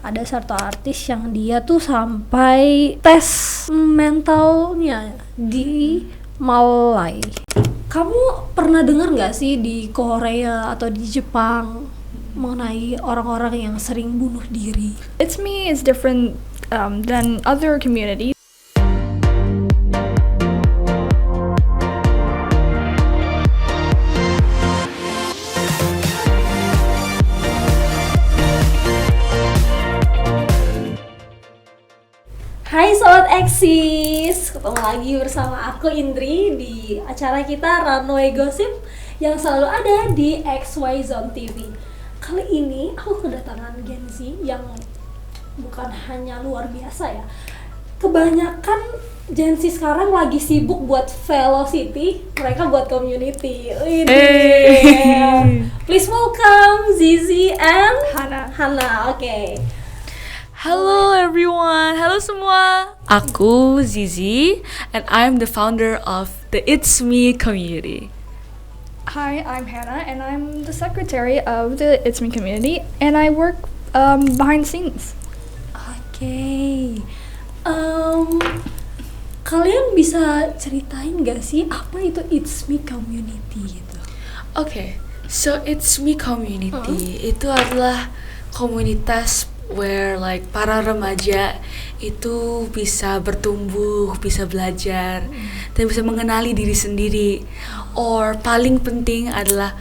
ada satu artis yang dia tuh sampai tes mentalnya di Malai. Kamu pernah dengar nggak sih di Korea atau di Jepang mengenai orang-orang yang sering bunuh diri? It's Me is different than other communities. Hai Sobat Eksis, ketemu lagi bersama aku Indri di acara kita Runway Gossip yang selalu ada di XY Zone TV. Kali ini aku kedatangan Gen Z yang bukan hanya luar biasa ya. Kebanyakan Gen Z sekarang lagi sibuk buat velocity, mereka buat community. Please welcome Zizi and Hana. Oke. Hello everyone, halo semua. Aku Zizi and I'm the founder of the It's Me community. Hi, I'm Hannah and I'm the secretary of the It's Me community and I work behind scenes. Oke. Kalian bisa ceritain gak sih apa itu It's Me community gitu? Okay, so It's Me community itu adalah komunitas where like para remaja itu bisa bertumbuh, bisa belajar, dan bisa mengenali diri sendiri. Or paling penting adalah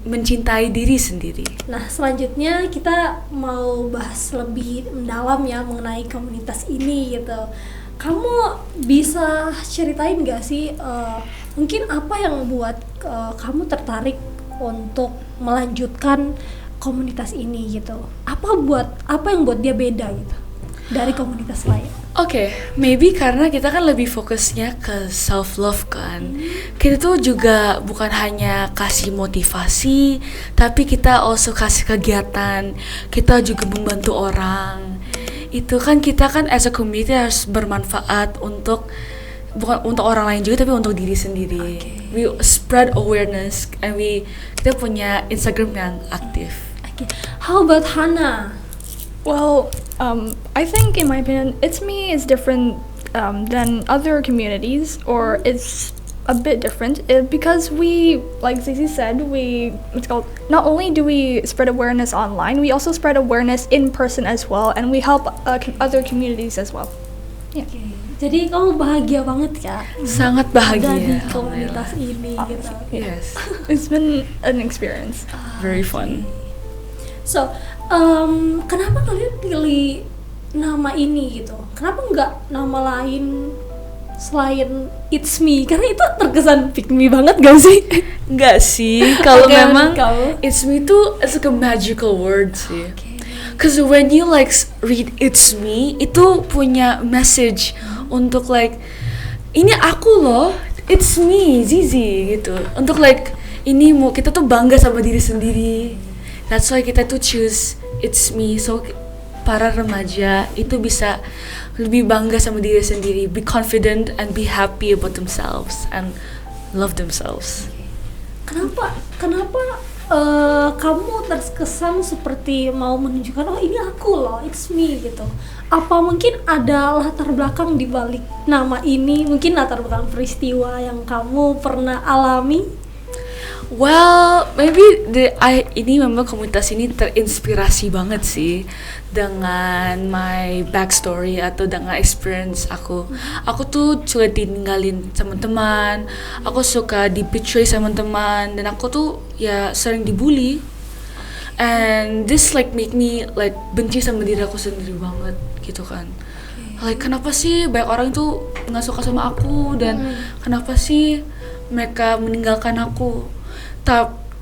mencintai diri sendiri. Nah, selanjutnya kita mau bahas lebih mendalam ya mengenai komunitas ini gitu. Kamu bisa ceritain gak sih mungkin apa yang buat kamu tertarik untuk melanjutkan komunitas ini gitu? Apa yang buat dia beda gitu dari komunitas lain? Oke, maybe karena kita kan lebih fokusnya ke self love kan. Kita tuh juga bukan hanya kasih motivasi, tapi kita also kasih kegiatan. Kita juga membantu orang. Itu kan kita kan as a community harus bermanfaat untuk bukan untuk orang lain juga, tapi untuk diri sendiri. Okay. We spread awareness and kita punya Instagram yang aktif. Okay. How about Hana? Well, I think in my opinion, It's Me is different than other communities, or it's a bit different because we, like Zizi said, not only do we spread awareness online, we also spread awareness in person as well, and we help other communities as well. Yeah. Okay. Jadi kamu bahagia banget ya? Sangat bahagia. Ada di komunitas ini gitu. Yes. It's been an experience. Very fun. So, kenapa kalian pilih nama ini gitu? Kenapa nggak nama lain selain It's Me? Karena itu terkesan pick me banget gak sih? Enggak sih, kalau Okay, memang kamu? It's Me tuh it's like a magical word sih. Okay. Cause when you like read It's Me, itu punya message untuk like ini aku loh, It's Me, Zizi gitu. Untuk like ini kita tuh bangga sama diri sendiri. That's why kita tuh choose It's Me, so para remaja itu bisa lebih bangga sama diri sendiri, be confident and be happy about themselves and love themselves. Kenapa kamu terkesan seperti mau menunjukkan oh ini aku loh, It's Me gitu? Apa mungkin ada latar belakang di balik nama ini? Mungkin latar belakang peristiwa yang kamu pernah alami? Well, maybe ini memang komunitas ini terinspirasi banget sih dengan my backstory atau dengan experience aku. Aku tuh suka ditinggalin sama teman, aku suka di-betray sama teman, dan aku tuh ya sering dibully. And this like make me like benci sama diri aku sendiri banget gitu kan. Like kenapa sih banyak orang tuh nggak suka sama aku, dan kenapa sih mereka meninggalkan aku?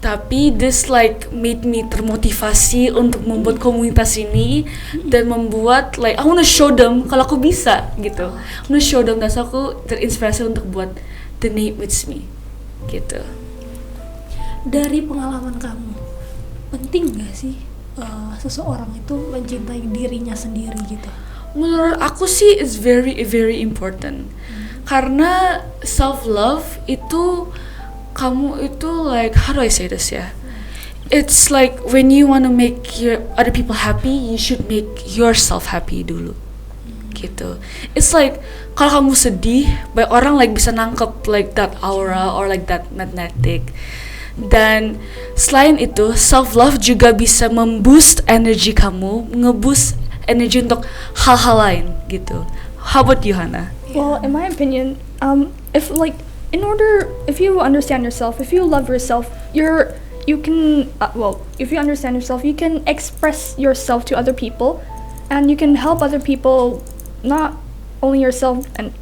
Tapi this like made me termotivasi untuk membuat komunitas ini dan membuat like I wanna show them kalau aku bisa gitu. I wanna show them, dan so aku terinspirasi untuk buat the name It's Me gitu. Dari pengalaman kamu, penting gak sih seseorang itu mencintai dirinya sendiri gitu? Menurut aku sih it's very very important. Karena self love itu kamu itu like how do I say this ya? it's like when you want to make your other people happy, you should make yourself happy dulu. Gitu. It's like kalau kamu sedih, banyak orang like bisa nangkep like that aura or like that magnetic. Dan selain itu, self love juga bisa memboost energi kamu, ngeboost energi untuk hal-hal lain gitu. How about you, Hannah? Well, in my opinion, if you understand yourself, if you love yourself, you can if you understand yourself, you can express yourself to other people, and you can help other people, not only yourself, and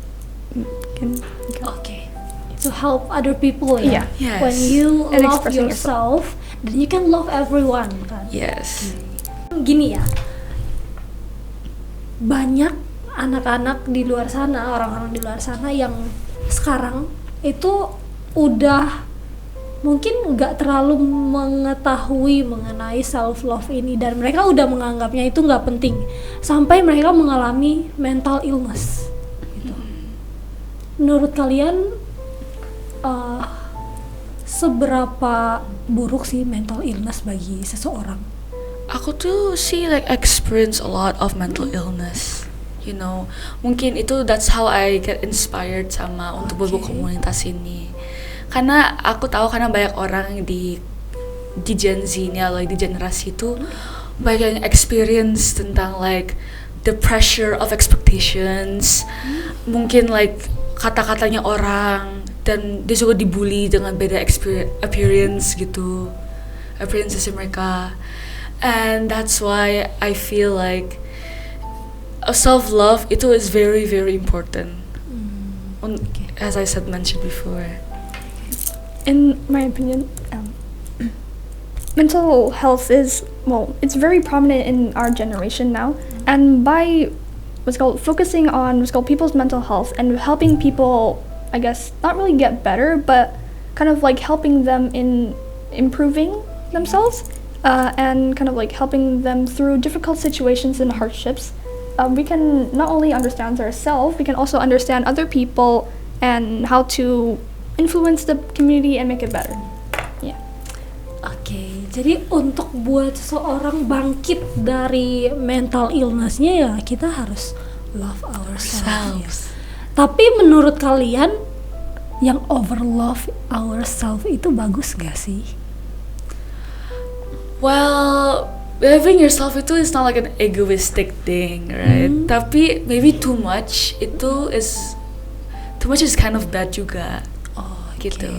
Okay. To help other people ya. Yeah. Yes. When you And love expressing yourself, then you can love everyone kan. Yes. Gini ya. Banyak anak-anak di luar sana, orang-orang di luar sana yang sekarang itu udah mungkin nggak terlalu mengetahui mengenai self love ini, dan mereka udah menganggapnya itu nggak penting sampai mereka mengalami mental illness gitu. Menurut kalian seberapa buruk sih mental illness bagi seseorang? Aku tuh sih like experience a lot of mental illness. You know, mungkin itu that's how I get inspired sama untuk berbuat komunitas ini. Karena aku tahu karena banyak orang di Gen Z ini, like di generasi itu banyak yang experience tentang like the pressure of expectations, mungkin like kata-katanya orang, dan dia juga dibully dengan beda appearance gitu, appearances mereka. And that's why I feel like self-love itu is very very important. As I mentioned before. in my opinion, mental health is, it's very prominent in our generation now, and by focusing on people's mental health and helping people, I guess, not really get better, but kind of like helping them in improving themselves, and kind of like helping them through difficult situations and hardships. We can not only understand ourselves, we can also understand other people and how to influence the community and make it better. Yeah. Oke, jadi untuk buat seseorang bangkit dari mental illness-nya ya kita harus love ourselves. Tapi menurut kalian yang over love ourselves itu bagus gak sih? Well, loving yourself itu is not like an egoistic thing, right? Tapi maybe too much is kind of bad juga. Gitu.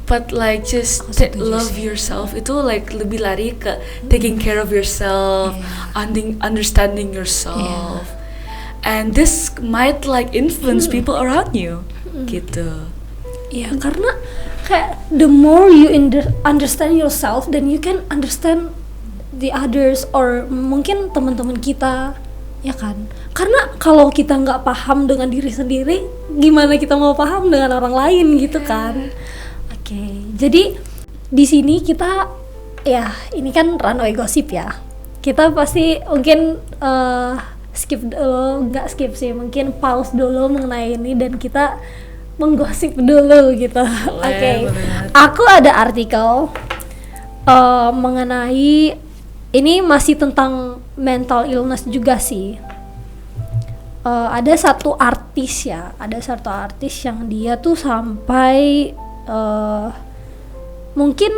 But like just love yourself itu like lebih lari ke taking care of yourself, understanding yourself, and this might like influence people around you. Gitu. Ya, karena kayak the more you understand yourself, then you can understand the others, or mungkin teman-teman kita, ya kan? Karena kalau kita nggak paham dengan diri sendiri, gimana kita mau paham dengan orang lain gitu kan? Oke, jadi di sini kita, ya ini kan Runway Gossip ya. Kita pasti mungkin nggak skip sih, mungkin pause dulu mengenai ini dan kita menggosip dulu gitu. Oke. Aku ada artikel mengenai ini masih tentang mental illness juga sih. Ada satu artis yang dia tuh sampai mungkin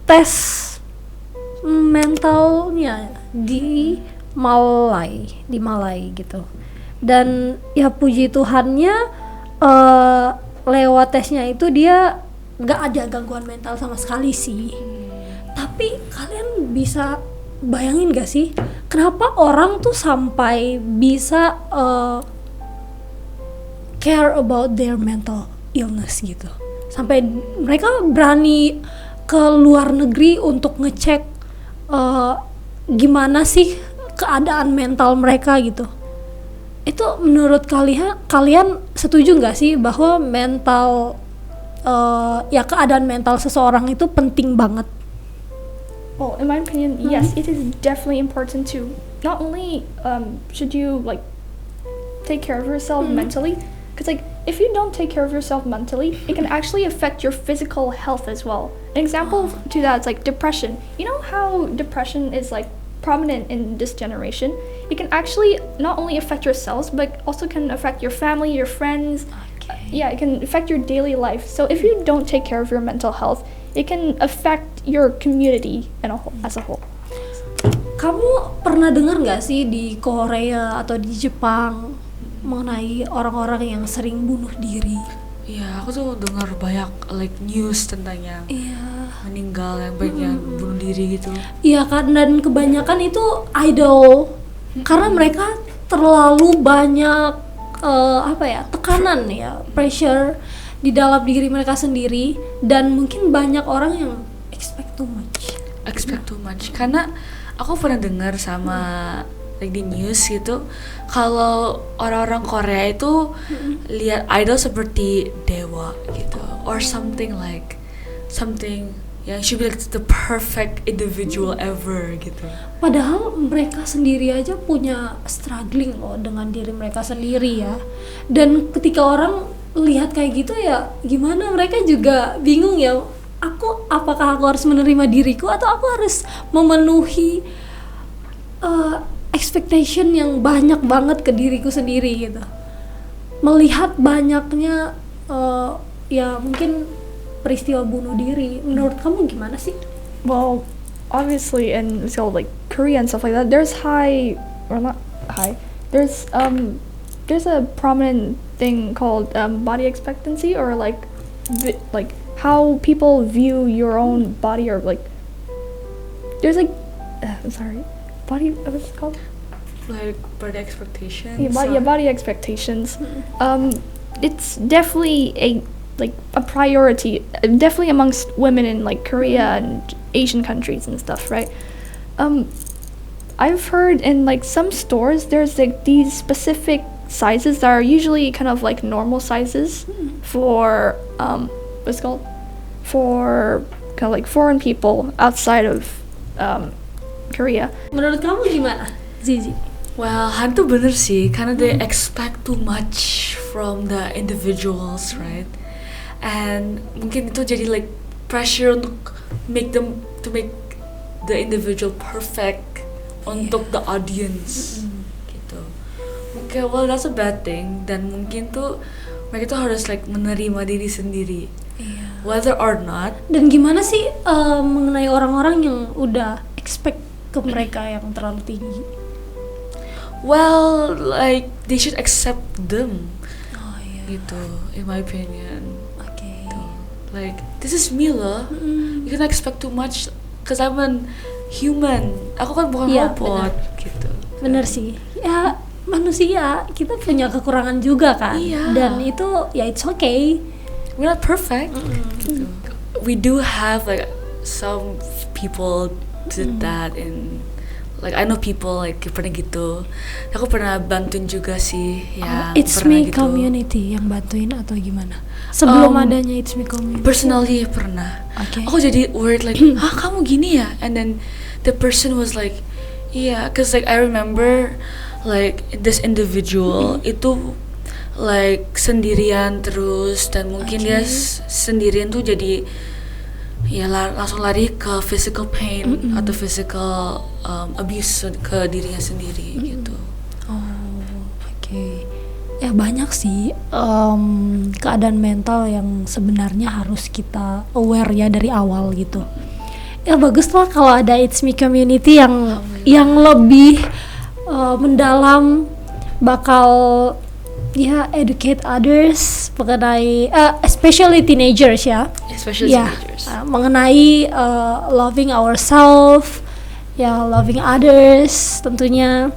tes mentalnya di Malai gitu. Dan ya puji Tuhannya lewat tesnya itu dia nggak ada gangguan mental sama sekali sih. Tapi kalian bisa bayangin gak sih kenapa orang tuh sampai bisa care about their mental illness gitu, sampai mereka berani ke luar negeri untuk ngecek gimana sih keadaan mental mereka gitu. Itu menurut kalian setuju nggak sih bahwa mental keadaan mental seseorang itu penting banget? Well, in my opinion, yes, it is definitely important to not only should you like take care of yourself mentally, because like if you don't take care of yourself mentally, it can actually affect your physical health as well. An example to that is like depression. You know how depression is like prominent in this generation? It can actually not only affect yourselves, but also can affect your family, your friends. Yeah, it can affect your daily life. So if you don't take care of your mental health, it can affect your community as a whole. Kamu pernah dengar nggak sih di Korea atau di Jepang mengenai orang-orang yang sering bunuh diri? Iya, aku tuh dengar banyak like news tentang yang meninggal, yang banyak yang bunuh diri gitu. Iya kan, dan kebanyakan itu idol karena mereka terlalu banyak tekanan ya, pressure di dalam diri mereka sendiri, dan mungkin banyak orang yang expect too much. Karena aku pernah dengar sama like di news gitu, kalau orang-orang Korea itu lihat idol seperti dewa gitu, or something yang should be like the perfect individual ever gitu. Padahal mereka sendiri aja punya struggling loh dengan diri mereka sendiri ya. Dan ketika orang lihat kayak gitu ya gimana, mereka juga bingung ya. Apakah aku harus menerima diriku atau aku harus memenuhi expectation yang banyak banget ke diriku sendiri gitu. Melihat banyaknya ya mungkin peristiwa bunuh diri, menurut kamu gimana sih? Well, obviously in like Korea and stuff like that, there's there's a prominent thing called body expectancy, or like how people view your own body, or like there's like body, what's it called? Like body expectations. Body expectations. It's definitely a priority, definitely amongst women in like Korea and Asian countries and stuff, right? I've heard in like some stores there's like these specific sizes that are usually kind of like normal sizes for what's it called, for kind of like foreign people outside of Korea. Menurut kamu gimana, Zizi? Well, hantu bener sih, karena they expect too much from the individuals, right? And mungkin itu jadi like pressure untuk make the individual perfect untuk the audience gitu. Okay, well that's a bad thing, dan mungkin tuh mereka tuh harus like menerima diri sendiri, whether or not. Dan gimana sih mengenai orang-orang yang udah expect ke mereka yang terlalu tinggi? Well, like they should accept them. Gitu, in my opinion. Like, this is me loh. You can expect too much, cause I'm a human. Aku kan bukan robot, gitu. Bener sih. Ya, manusia, kita punya kekurangan juga kan. Dan itu, ya it's okay. We're not perfect. Gitu. We do have like some people did that in, like I know people like pernah gitu. Aku pernah bantuin juga sih yang It's pernah Me gitu. Community yang bantuin atau gimana? Sebelum adanya It's Me Community. Personally pernah. Aku jadi worried like, kamu gini ya? And then the person was like, yeah, cause like I remember like this individual itu like sendirian terus, dan mungkin dia sendirian tuh jadi ya langsung lari ke physical pain atau physical abuse ke dirinya sendiri gitu. Ya banyak sih keadaan mental yang sebenarnya harus kita aware ya dari awal gitu. Ya bagus lah kalau ada It's Me Community yang lebih mendalam, bakal ya educate others mengenai especially teenagers ya. Teenagers. Mengenai loving ourselves, ya loving others tentunya.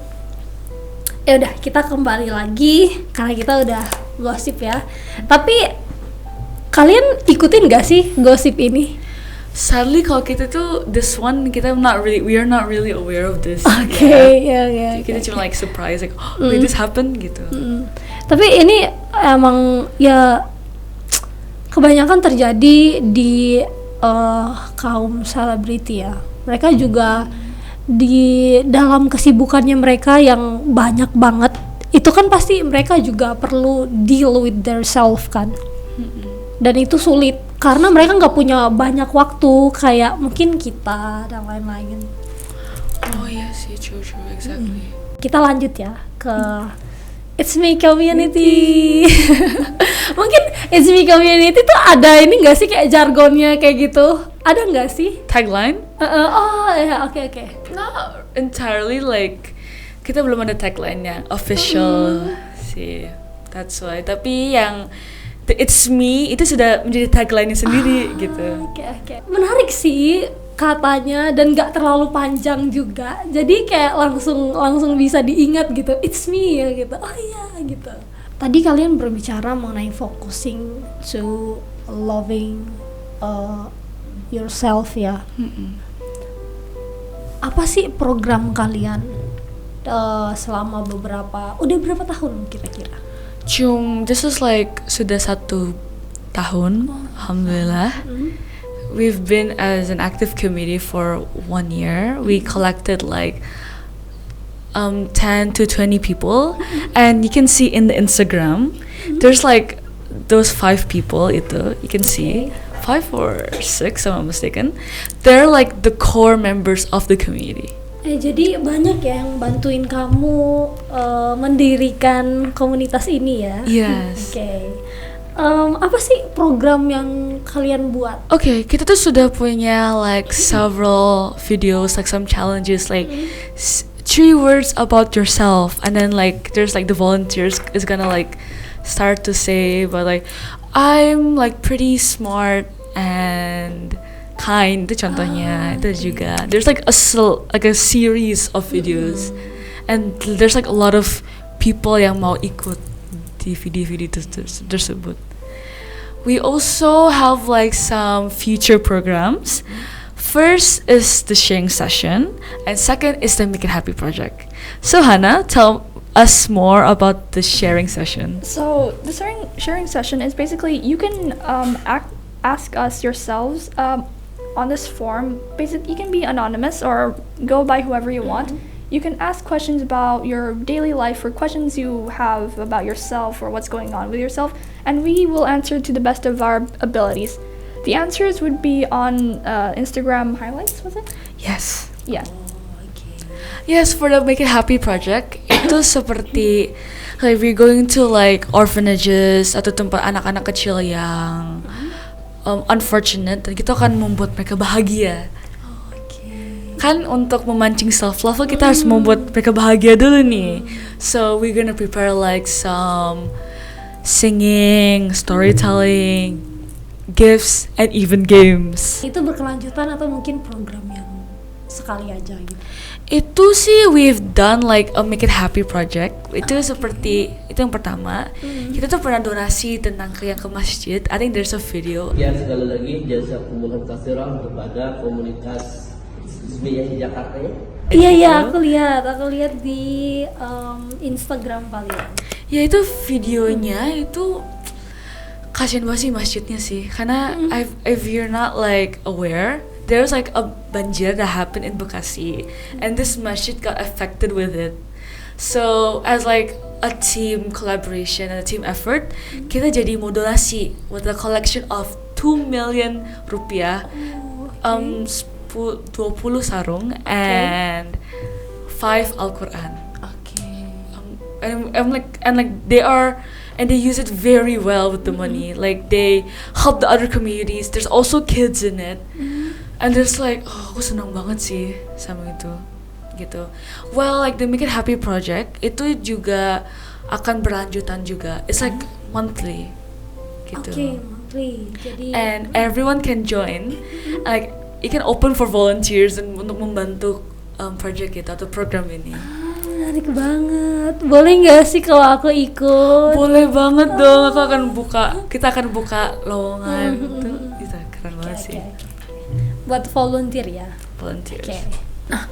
Ya udah, kita kembali lagi karena kita udah gosip ya. Tapi kalian ikutin gak sih gosip ini? Sadly kalau kita tuh we are not really aware of this. Kita cuma like surprise like, wait, this happened gitu. Tapi ini emang ya kebanyakan terjadi di kaum selebriti ya. Mereka juga di dalam kesibukannya mereka yang banyak banget itu kan pasti mereka juga perlu deal with their self kan. Dan itu sulit karena mereka nggak punya banyak waktu kayak mungkin kita dan lain-lain. Oh iya sih, true, exactly. Kita lanjut ya ke It's Me Community. Mungkin It's Me Community tuh ada ini nggak sih kayak jargonnya kayak gitu? Ada nggak sih? Tagline? Oh ya, oke. Not entirely, like kita belum ada tagline yang official sih. That's why. Tapi yang the It's Me itu sudah menjadi tagline-nya sendiri gitu. Oke. Menarik sih katanya dan nggak terlalu panjang juga. Jadi kayak langsung bisa diingat gitu. It's me ya gitu. Oh iya gitu. Tadi kalian berbicara mengenai focusing to loving yourself ya. Apa sih program kalian selama udah berapa tahun kira-kira? This is like sudah 1 tahun, alhamdulillah. We've been as an active committee for 1 year. We collected like 10 to 20 people, and you can see in the Instagram, there's like those 5 people itu, you can see 5 or 6 if I'm not mistaken. They're like the core members of the community. Jadi banyak ya yang bantuin kamu mendirikan komunitas ini ya? Yes. Oke. Apa sih program yang kalian buat? Okay, kita tuh sudah punya like several videos, like some challenges, like 3 words about yourself, and then like there's like the volunteers is gonna like start to say, but like I'm like pretty smart and kind, itu contohnya. Itu juga there's like a series of videos, and there's like a lot of people yang mau ikut di video-video tersebut. We also have like some future programs. First is the sharing session, and second is the Make It Happy project. So Hannah, tell us more about the sharing session. So the sharing session is basically you can ask us yourselves on this form. Basically, you can be anonymous or go by whoever you want. You can ask questions about your daily life or questions you have about yourself or what's going on with yourself, and we will answer to the best of our abilities. The answers would be on Instagram highlights, was it? Yes. Yeah. Yes, for the Make It Happy project, itu seperti like we're going to like orphanages atau tempat anak-anak kecil yang unfortunate, dan kita akan membuat mereka bahagia. Kan untuk memancing self love kita harus membuat mereka bahagia dulu nih. So we're gonna prepare like some singing, storytelling, gifts, and even games. Itu berkelanjutan atau mungkin program yang sekali aja gitu? Itu sih we've done like a Make It Happy project. Itu seperti itu yang pertama. Kita tuh pernah donasi tentang ke masjid. I think there's a video. Ya, sekali lagi jazakumullah khairan kepada komunitas Ismi di Jakarta ya. Iya, aku lihat di Instagram kalian. Ya itu videonya itu kasian banget sih masjidnya sih, karena if you're not like aware, there's like a banjir that happened in Bekasi, and this masjid got affected with it. So as like a team collaboration and a team effort, kita jadi mau donasi with a collection of 2 million rupiah, 20 sarung and 5 Al-Quran. And like they use it very well with the money. Like they help the other communities. There's also kids in it, and there's like, aku senang banget sih sama itu, gitu. Well, like the Make It Happy project itu juga akan berlanjutan juga. It's like monthly, gitu. Monthly. Jadi And everyone can join. Like you can open for volunteers dan untuk membantu project kita atau program ini. menarik banget. Boleh nggak sih kalau aku ikut? Boleh banget dong. Kita akan buka lowongan. Itu bisa keren banget sih. Buat volunteer ya. Volunteers. Oke. Nah,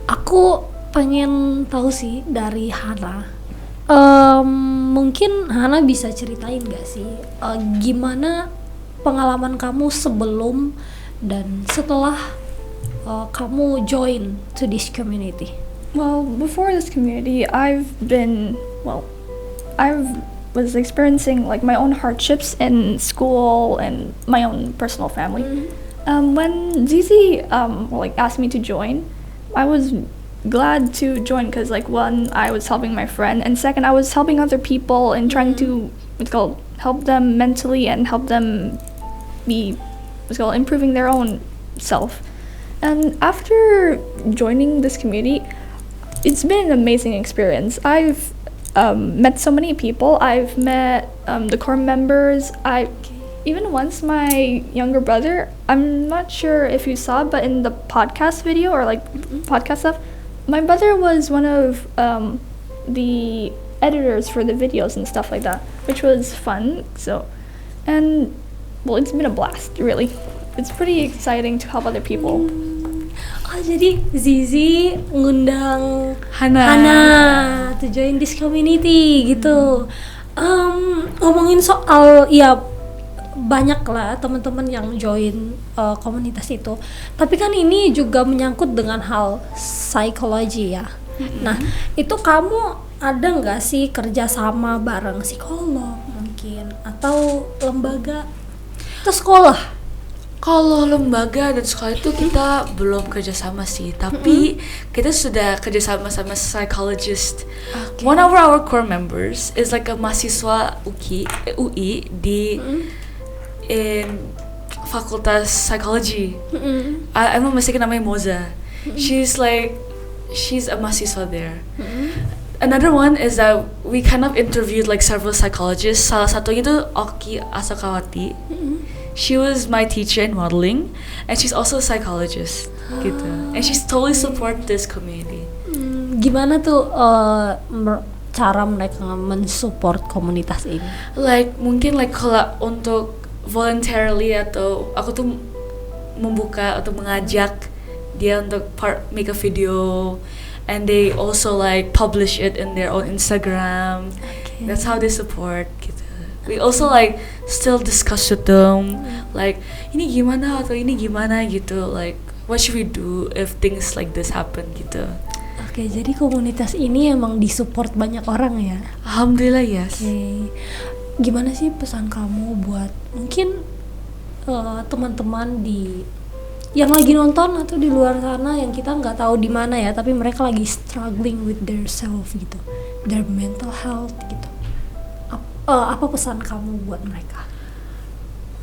aku pengen tahu sih dari Hana. Mungkin Hana bisa ceritain nggak sih gimana pengalaman kamu sebelum dan setelah kamu join to this community? Well, before this community, I was experiencing like my own hardships in school and my own personal family. When Zizi like asked me to join, I was glad to join because like one, I was helping my friend, and second, I was helping other people and trying to help them mentally and help them be improving their own self. And after joining this community, it's been an amazing experience. I've met so many people. I've met the core members. Even once my younger brother, I'm not sure if you saw, but in the podcast video or like podcast stuff, my brother was one of the editors for the videos and stuff like that, which was fun. And it's been a blast, really. It's pretty exciting to help other people. Oh, jadi Zizi ngundang Hana to join this community gitu. Ngomongin soal banyak lah teman-teman yang join komunitas itu. Tapi kan ini juga menyangkut dengan hal psikologi ya. Nah, itu kamu ada nggak sih kerjasama bareng psikolog mungkin atau lembaga atau sekolah? Kalau lembaga dan sekolah itu kita belum kerjasama sih, tapi kita sudah kerjasama sama psychologist. One of our core members is like a mahasiswa UI di in fakultas psychology. I'm not mistaken, namanya Moza. She's a mahasiswa there. Another one is that we kind of interviewed like several psychologists. Salah satunya itu Oki Asakawati. She was my teacher in modeling, and she's also a psychologist, gitu. And she's totally support this community. Gimana tuh cara mereka mensupport komunitas ini? Like mungkin like kalau untuk voluntarily atau aku tuh membuka atau mengajak dia untuk make a video, and they also like publish it in their own Instagram. That's how they support, gitu. We also like still discuss with them, like ini gimana atau ini gimana gitu, like what should we do if things like this happen gitu. Oke, jadi komunitas ini emang disupport banyak orang ya? Alhamdulillah, yes. Oke. Gimana sih pesan kamu buat mungkin teman-teman yang lagi nonton atau di luar sana yang kita nggak tahu di mana ya, tapi mereka lagi struggling with their self gitu, their mental health gitu. Apa pesan kamu buat mereka?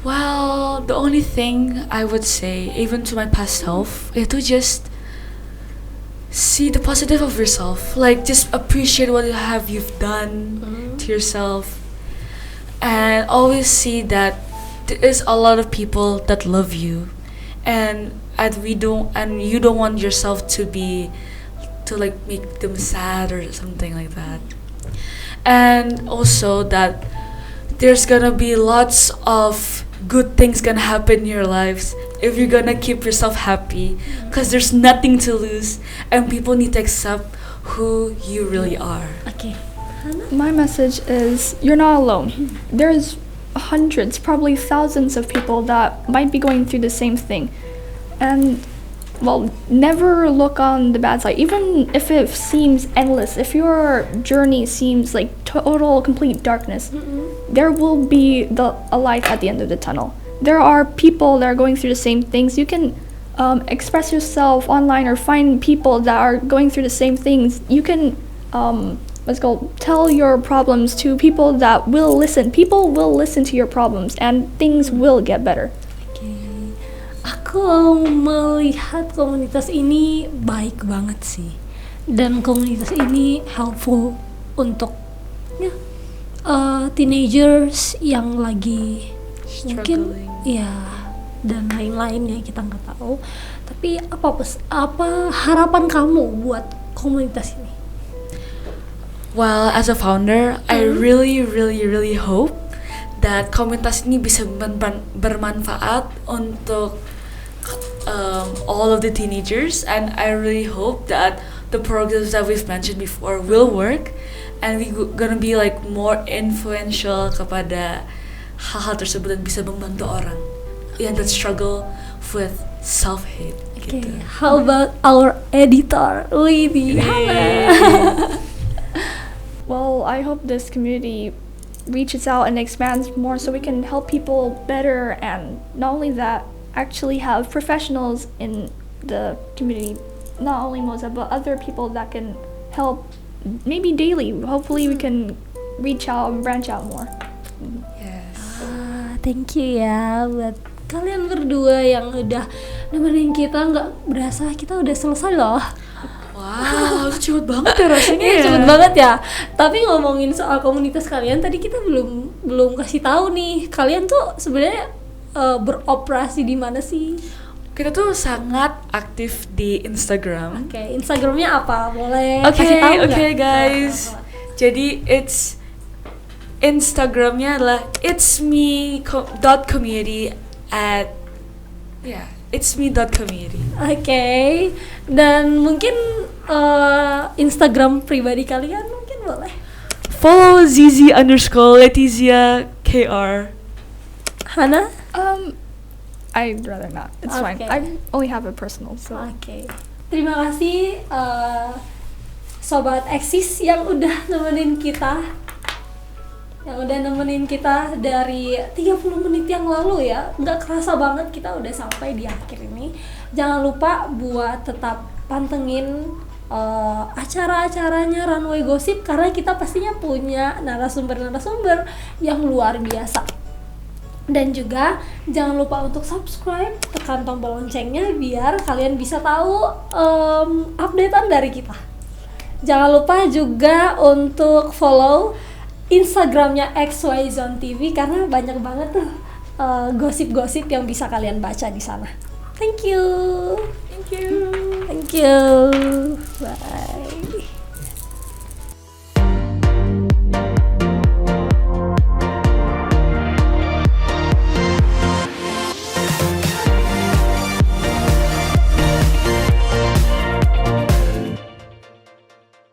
Well, the only thing I would say, even to my past self, itu just see the positive of yourself. Like just appreciate what you've done to yourself, and always see that there is a lot of people that love you, and you don't want yourself to like make them sad or something like that. And also that there's gonna be lots of good things gonna happen in your lives if you're gonna keep yourself happy, because there's nothing to lose and people need to accept who you really are. Okay. My message is you're not alone. There's hundreds, probably thousands of people that might be going through the same thing. And never look on the bad side. Even if it seems endless, if your journey seems like total, complete darkness, there will be a light at the end of the tunnel. There are people that are going through the same things. You can express yourself online or find people that are going through the same things. You can tell your problems to people that will listen. People will listen to your problems and things will get better. Aku melihat komunitas ini baik banget sih, dan komunitas ini helpful untuk teenagers yang lagi Struggling. mungkin dan lain-lain ya, kita nggak tahu. Tapi apa harapan kamu buat komunitas ini? Well, as a founder, I really, really, really hope that komunitas ini bisa bermanfaat untuk all of the teenagers, and I really hope that the programs that we've mentioned before will work, and we're gonna be like more influential kepada hal-hal tersebut dan bisa membantu orang yang that struggle with self-hate. Okay, gitu. how about our editor? Wih, halo. Well, I hope this community reaches out and expands more so we can help people better, and not only that, actually have professionals in the community, not only Moza, but other people that can help maybe daily. Hopefully we can reach out and branch out more. Yes. Thank you ya buat kalian berdua yang udah nemenin kita. Nggak berasa kita udah selesai loh. Wow, itu cepet banget ya rasanya. Iya, ya. cepet banget ya. Tapi ngomongin soal komunitas kalian, tadi kita belum kasih tahu nih, kalian tuh sebenarnya beroperasi di mana sih? Kita tuh sangat aktif di Instagram. Oke, Instagramnya apa? Boleh Oke, kasih tahu nggak? oke, guys. Jadi Instagramnya adalah itsme.community at itsme.community. Oke, dan mungkin Instagram pribadi kalian mungkin boleh. Follow ZZ_Letizia KR. Hana? I'd rather not. It's fine. Okay. I only have a personal, so. Oke, terima kasih Sobat Eksis yang udah nemenin kita. Dari 30 menit yang lalu ya. Nggak kerasa banget kita udah sampai di akhir ini. Jangan lupa buat tetap pantengin acara-acaranya Runway Gossip, karena kita pastinya punya narasumber-narasumber yang luar biasa. Dan juga jangan lupa untuk subscribe, tekan tombol loncengnya biar kalian bisa tahu updatean dari kita. Jangan lupa juga untuk follow Instagramnya XY Zone TV, karena banyak banget tuh gosip-gosip yang bisa kalian baca di sana. Thank you. Bye.